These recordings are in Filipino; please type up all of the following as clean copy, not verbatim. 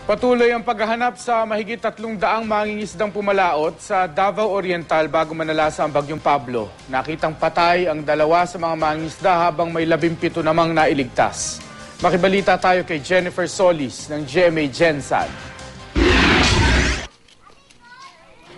Patuloy ang paghahanap sa mahigit 300 mangingisdang pumalaot sa Davao Oriental bago manalasa ang bagyong Pablo. Nakitang patay ang 2 sa mga mangingisda habang may 17 namang nailigtas. Makibalita tayo kay Jennifer Solis ng GMA Gensan.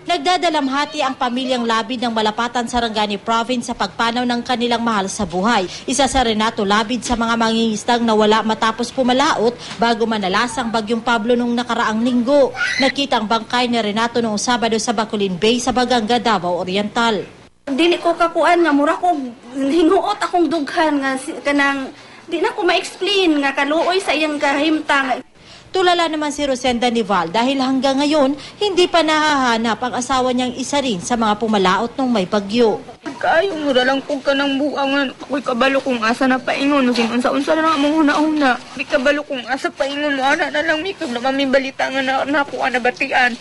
Nagdadalamhati ang pamilyang Labid ng Malapatan, Sarangani Province sa pagpanaw ng kanilang mahal sa buhay. Isa sa Renato Labid sa mga mangingisdang nawala matapos pumalaot bago manalasang bagyong Pablo nung nakaraang linggo. Nakita ang bangkay ni Renato noong Sabado sa Bacolin Bay sa Baganga, Davao Oriental. Dili ko kakuan nga mura ko hinguot akong dughan nga kanang di na ko ma-explain nga kaluoy sa iyang kahimtang. Tulala naman si Rosenda Nival dahil hanggang ngayon hindi pa nahahanap ang asawa niyang isa rin sa mga pumalaot nung may bagyo. Kayo mura lang kung ka ng buangan. Ako'y kabalo kung asa na paingon. Sinunsa-unsa na nga mong huna-huna. May kabalo kung asa paingon mo. Ana na lang mikab na mamibalita nga na nakuha na batian.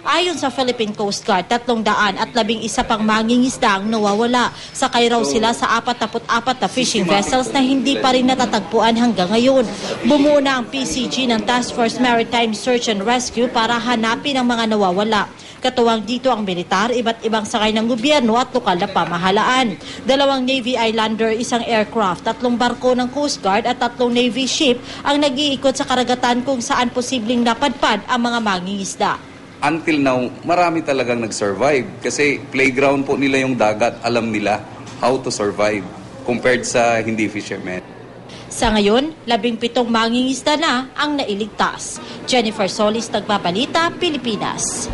Ayon sa Philippine Coast Guard, 311 pang mangingisda ang nawawala. Sakay raw sila sa 44 na fishing vessels na hindi pa rin natatagpuan hanggang ngayon. Bumuo na ang PCG ng Task Force Maritime Search and Rescue para hanapin ang mga nawawala. Katuwang dito ang militar, iba't ibang sakay ng gobyerno at lokal na pamahalaan. 2 Navy Islander, 1 aircraft, 3 barko ng Coast Guard at 3 Navy ship ang nag-iikot sa karagatan kung saan posibleng napadpad ang mga mangingisda. Until now, marami talagang nag-survive kasi playground po nila yung dagat. Alam nila how to survive compared sa hindi fishermen. Sa ngayon, 17 mangingisda na ang nailigtas. Jennifer Solis, Nagbabalita, Pilipinas.